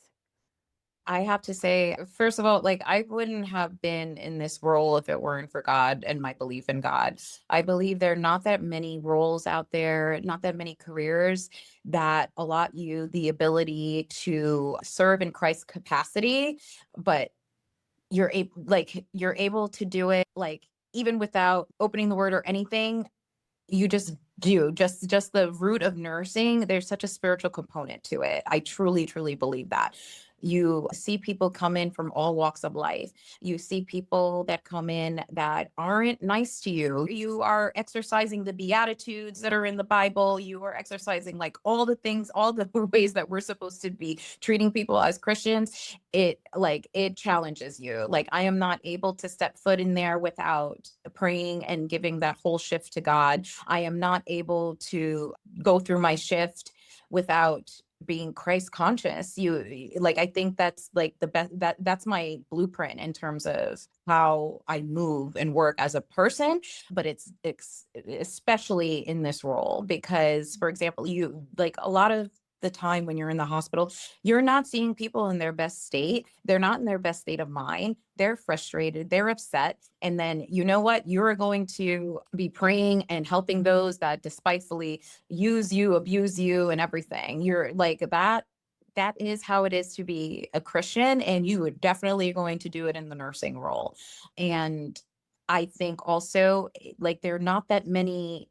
Speaker 1: I have to say, first of all, like I wouldn't have been in this role if it weren't for God and my belief in God. I believe there are not that many roles out there, not that many careers that allot you the ability to serve in Christ's capacity, but you're able to do it like even without opening the word or anything. You just do. Just the root of nursing, there's such a spiritual component to it. I truly, truly believe that. You see people come in from all walks of life. You see people that come in that aren't nice to you. You are exercising the beatitudes that are in the Bible. You are exercising like all the things, all the ways that we're supposed to be treating people as Christians. It challenges you. Like I am not able to step foot in there without praying and giving that whole shift to God. I am not able to go through my shift without being Christ conscious. I think that's like the best, that's my blueprint in terms of how I move and work as a person, but it's especially in this role because, for example, you like a lot of the time when you're in the hospital, you're not seeing people in their best state. They're not in their best state of mind. They're frustrated, they're upset. And then you know what? You're going to be praying and helping those that despitefully use you, abuse you, and everything. You're like that. That is how it is to be a Christian. And you are definitely going to do it in the nursing role. And I think also like there are not that many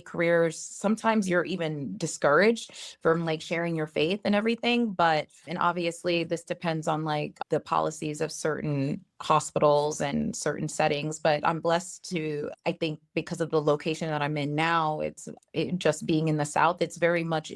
Speaker 1: careers. Sometimes you're even discouraged from like sharing your faith and everything. And obviously this depends on like the policies of certain hospitals and certain settings. But I'm blessed to, I think because of the location that I'm in now, it just being in the South, it's very much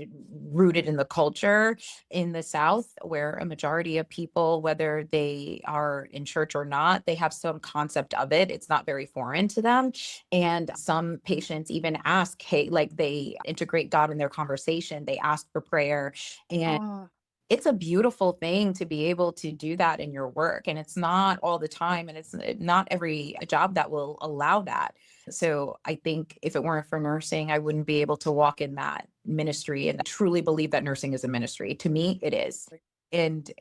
Speaker 1: rooted in the culture in the South, where a majority of people, whether they are in church or not, they have some concept of it. It's not very foreign to them. And some patients even ask, hey, like they integrate God in their conversation. They ask for prayer. And
Speaker 2: Oh,
Speaker 1: it's a beautiful thing to be able to do that in your work. And it's not all the time. And it's not every job that will allow that. So I think if it weren't for nursing, I wouldn't be able to walk in that ministry and truly believe that nursing is a ministry. To me, it is. And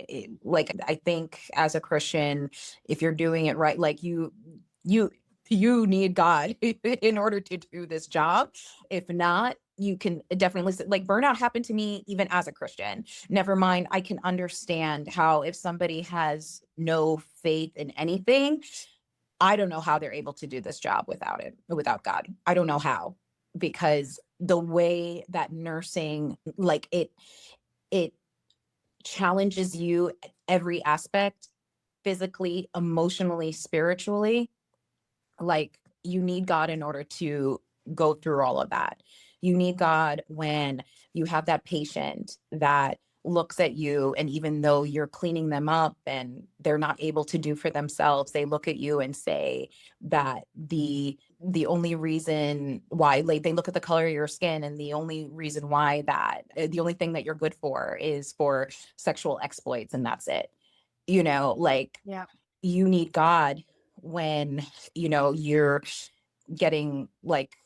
Speaker 1: I think as a Christian, if you're doing it right, you, you need God in order to do this job. If not, you can definitely like burnout happened to me even as a Christian. Never mind, I can understand how if somebody has no faith in anything, I don't know how they're able to do this job without God. I don't know how, because the way that nursing, it challenges you at every aspect, physically, emotionally, spiritually. Like you need God in order to go through all of that. You need God when you have that patient that looks at you, and even though you're cleaning them up and they're not able to do for themselves, they look at you and say that the only reason why, like they look at the color of your skin, and the only reason why that the only thing that you're good for is for sexual exploits, and that's it. Like
Speaker 2: yeah.
Speaker 1: you need God when you're getting like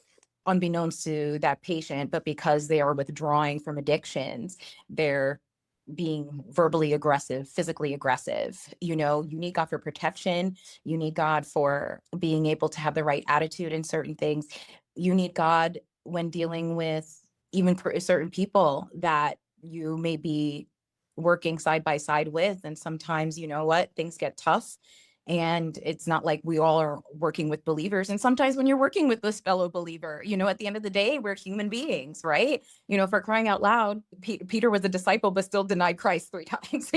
Speaker 1: unbeknownst to that patient, but because they are withdrawing from addictions, they're being verbally aggressive, physically aggressive. You need God for protection. You need God for being able to have the right attitude in certain things. You need God when dealing with even certain people that you may be working side by side with. And sometimes, you know what, things get tough. And it's not like we all are working with believers. And sometimes when you're working with this fellow believer, at the end of the day, we're human beings, right? For crying out loud, Peter was a disciple, but still denied Christ 3 times.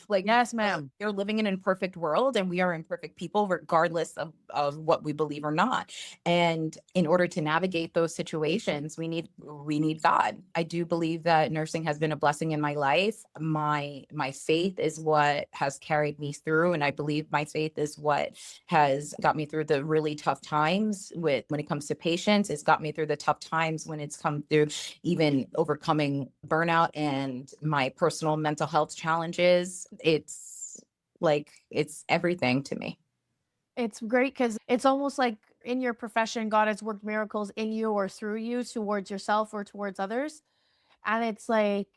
Speaker 1: Like
Speaker 2: Yes, ma'am.
Speaker 1: you're living in an imperfect world, and we are imperfect people, regardless of what we believe or not. And in order to navigate those situations, we need God. I do believe that nursing has been a blessing in my life. My faith is what has carried me through, and I believe my faith is what has got me through the really tough times when it comes to patients. It's got me through the tough times when it's come through even overcoming burnout and my personal mental health challenges. It's everything to me.
Speaker 2: It's great because it's almost like in your profession, God has worked miracles in you or through you towards yourself or towards others. And it's like,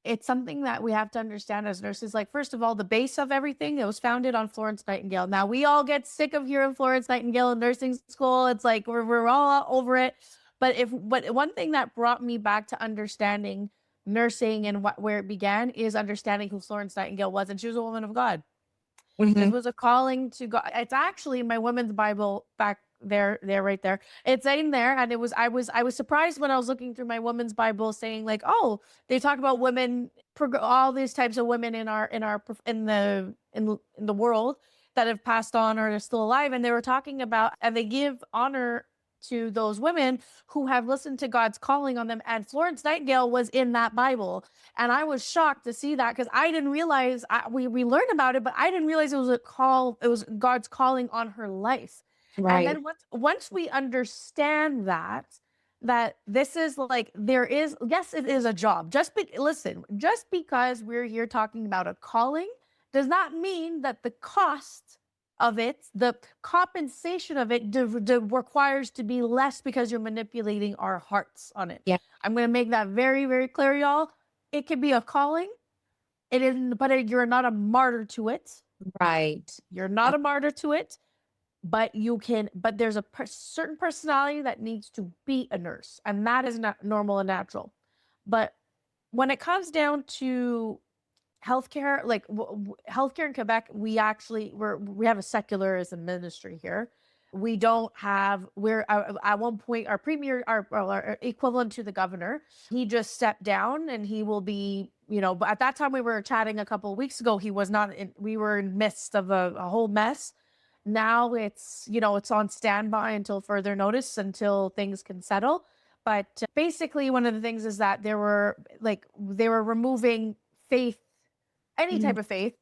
Speaker 2: it's something that we have to understand as nurses. Like, first of all, the base of everything, it was founded on Florence Nightingale. Now, we all get sick of hearing Florence Nightingale in nursing school. It's like, we're all over it. But one thing that brought me back to understanding nursing and where it began is understanding who Florence Nightingale was. And she was a woman of God. It
Speaker 1: Mhm.
Speaker 2: was a calling to God. It's actually my women's Bible back there, right there. It's in there, and I was surprised when I was looking through my women's Bible, saying like, oh, they talk about women, all these types of women in the world that have passed on or are still alive, and they were talking about, and they give honor to those women who have listened to God's calling on them. And Florence Nightingale was in that Bible. And I was shocked to see that because I didn't realize we learned about it, but I didn't realize it was a call. It was God's calling on her life. And
Speaker 1: Right.
Speaker 2: then once we understand that this is like, there is, yes, it is a job. Listen, just because we're here talking about a calling does not mean that the cost of it, the compensation of it, requires to be less because you're manipulating our hearts on it.
Speaker 1: Yeah.
Speaker 2: I'm going to make that very, very clear, y'all. It can be a calling. It isn't, but you're not a martyr to it.
Speaker 1: Right.
Speaker 2: You're not a martyr to it, but but there's a certain personality that needs to be a nurse, and that is not normal and natural. But when it comes down to healthcare, like healthcare in Quebec, we have a secularism ministry here. We don't have, we're at one point, our premier, our equivalent to the governor, he just stepped down, and he will be, but at that time we were chatting a couple of weeks ago, he was not in, we were in midst of a whole mess. Now it's on standby until further notice, until things can settle. But basically, one of the things is that they were removing faith, any
Speaker 1: Mhm.
Speaker 2: type of faith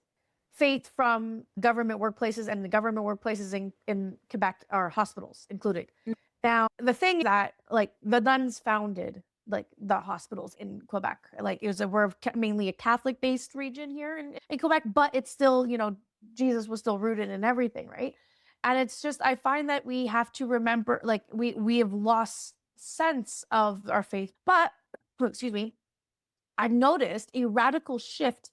Speaker 2: from government workplaces, and the government workplaces in Quebec are hospitals included. Now, the thing is that, like, the nuns founded like the hospitals in Quebec. Like, we're mainly a Catholic based region here in Quebec, but it's still, Jesus was still rooted in everything, right? And it's just, I find that we have to remember, like, we have lost sense of our faith. But excuse me, I've noticed a radical shift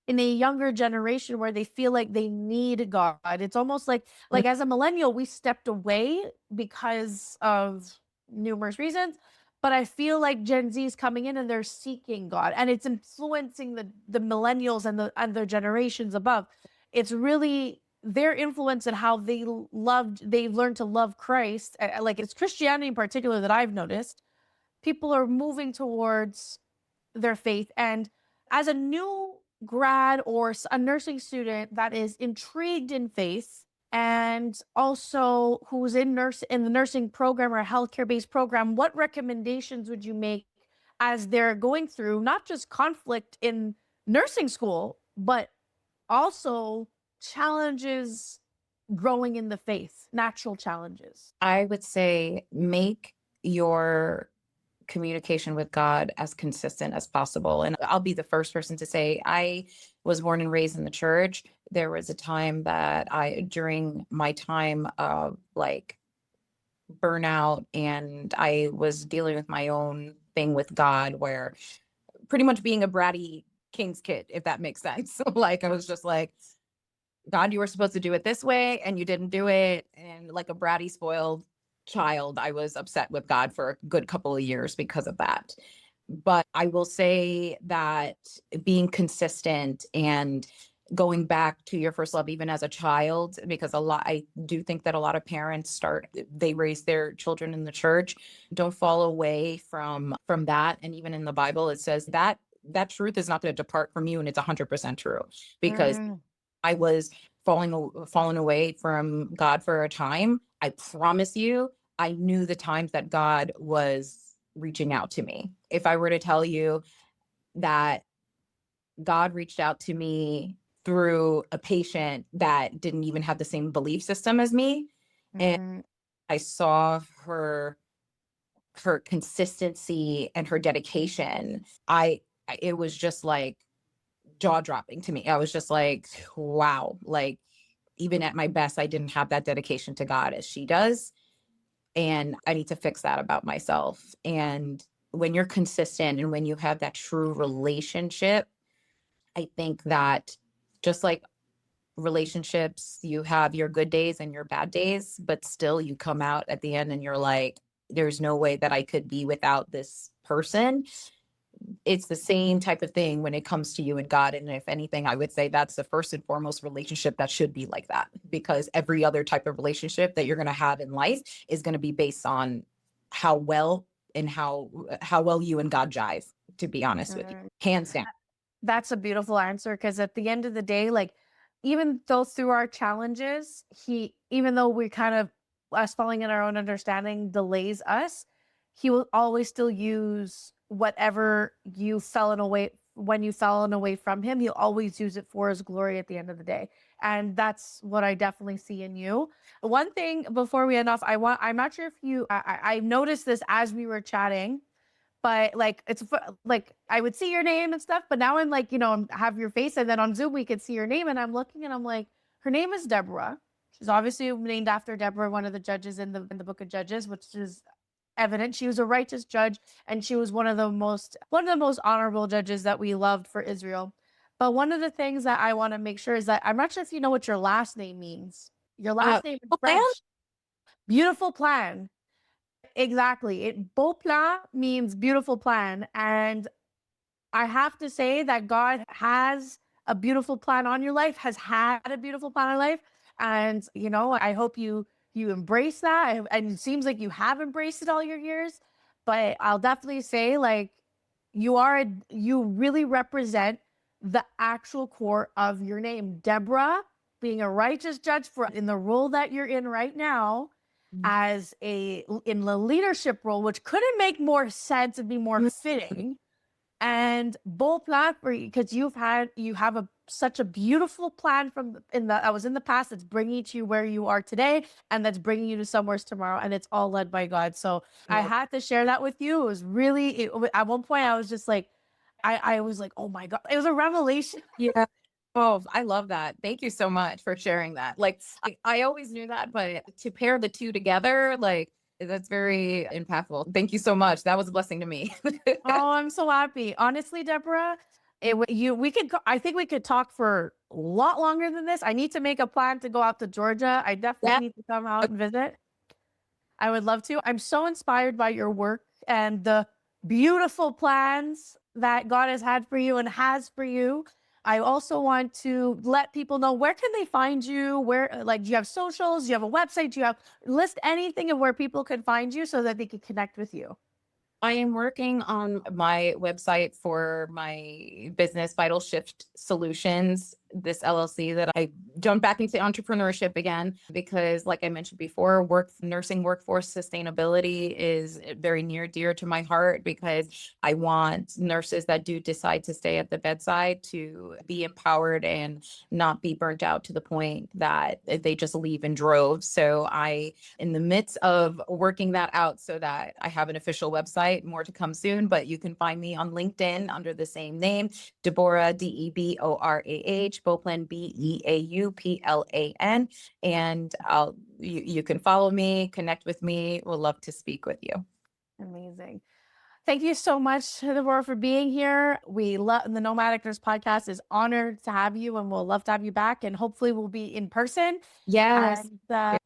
Speaker 2: in a younger generation where they feel like they need God. It's almost like as a millennial, we stepped away because of numerous reasons. But I feel like Gen Z is coming in and they're seeking God, and it's influencing the millennials and their generations above. It's really their influence and how they've learned to love Christ. Like, it's Christianity in particular that I've noticed. People are moving towards their faith. And as a new grad or a nursing student that is intrigued in faith, and also who's in the nursing program or a healthcare based program, what recommendations would you make as they're going through not just conflict in nursing school, but also challenges growing in the faith, natural challenges?
Speaker 1: I would say make your communication with God as consistent as possible. And I'll be the first person to say I was born and raised in the church. There was a time that during my time of like burnout, and I was dealing with my own thing with God, where pretty much being a bratty king's kid, if that makes sense. So like I was just like, God, you were supposed to do it this way and you didn't do it. And like a bratty, spoiled child, I was upset with God for a good couple of years because of that. But I will say that being consistent and going back to your first love, even as a child, because I do think that a lot of parents they raise their children in the church. Don't fall away from that. And even in the Bible, it says that that truth is not going to depart from you. And it's 100% true, because
Speaker 2: Mm.
Speaker 1: I was falling away from God for a time. I promise you, I knew the times that God was reaching out to me. If I were to tell you that God reached out to me through a patient that didn't even have the same belief system as me, and
Speaker 2: Mm.
Speaker 1: I saw her consistency and her dedication, it was just like jaw dropping to me. I was just like, wow, like even at my best, I didn't have that dedication to God as she does. And I need to fix that about myself. And when you're consistent and when you have that true relationship, I think that just like relationships, you have your good days and your bad days, but still you come out at the end and you're like, there's no way that I could be without this person. It's the same type of thing when it comes to you and God. And if anything, I would say that's the first and foremost relationship that should be like that, because every other type of relationship that you're going to have in life is going to be based on how well and how well you and God jive, to be honest with you. Hands down.
Speaker 2: That's a beautiful answer, because at the end of the day, like, even though through our challenges, even though we kind of, us falling in our own understanding delays us, he will always still use whatever you fell in away when you fell away from him. He'll always use it for his glory at the end of the day. And that's what I definitely see in you. One thing before we end off, I'm not sure if I noticed this as we were chatting, but like like I would see your name and stuff, but now I'm like, have your face, and then on Zoom we could see your name, and I'm looking and I'm like, her name is Debora. She's obviously named after Deborah, one of the judges in the book of Judges, which is evident. She was a righteous judge, and she was one of the most honorable judges that we loved for Israel. But one of the things that I want to make sure is that I'm not sure if you know what your last name means. Your last name in
Speaker 1: Plan?
Speaker 2: French. Beautiful plan. Exactly. Beau plan means beautiful plan. And I have to say that God has a beautiful plan on your life, has had a beautiful plan on your life. And, I hope you embrace that. And it seems like you have embraced it all your years. But I'll definitely say, like, you really represent the actual core of your name. Deborah, being a righteous judge in the role that you're in right now, as in the leadership role, which couldn't make more sense and be more fitting. And bold plan for you, because you have such a beautiful plan that was in the past, that's bringing you to where you are today, and that's bringing you to somewhere tomorrow, and it's all led by God. So I had to share that with you. It was really, at one point I was just like, I was like, oh my God, it was a revelation.
Speaker 1: Yeah. Oh, I love that. Thank you so much for sharing that. Like, I always knew that, but to pair the two together, like, that's very impactful. Thank you so much. That was a blessing to me.
Speaker 2: Oh, I'm so happy. Honestly, Deborah, I think we could talk for a lot longer than this. I need to make a plan to go out to Georgia. I definitely
Speaker 1: Yeah.
Speaker 2: need to come out and visit. I would love to. I'm so inspired by your work and the beautiful plans that God has had for you and has for you. I also want to let people know, where can they find you? Where, like, do you have socials? Do you have a website? Do you have list anything of where people can find you so that they can connect with you?
Speaker 1: I am working on my website for my business, Vital Shift Solutions, this LLC, that I jumped back into entrepreneurship again, because like I mentioned before, nursing workforce sustainability is very near dear to my heart, because I want nurses that do decide to stay at the bedside to be empowered and not be burnt out to the point that they just leave in droves. So in the midst of working that out so that I have an official website, more to come soon, but you can find me on LinkedIn under the same name, Debora, Deborah, Bolan, Beauplan. And you can follow me, connect with me. We'll love to speak with you.
Speaker 2: Amazing. Thank you so much, Debora, for being here. We love the Nomadic Nurse podcast, is honored to have you, and we'll love to have you back. And hopefully we'll be in person.
Speaker 1: Yes.
Speaker 2: And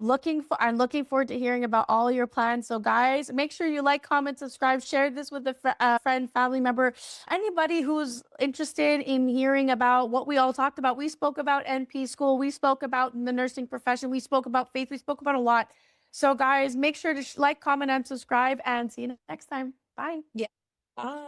Speaker 2: I'm looking forward to hearing about all your plans. So guys, make sure you like, comment, subscribe, share this with a friend, family member, anybody who's interested in hearing about what we all talked about. We spoke about NP school. We spoke about the nursing profession. We spoke about faith. We spoke about a lot. So guys, make sure to like, comment, and subscribe, and see you next time. Bye.
Speaker 1: Yeah. Bye.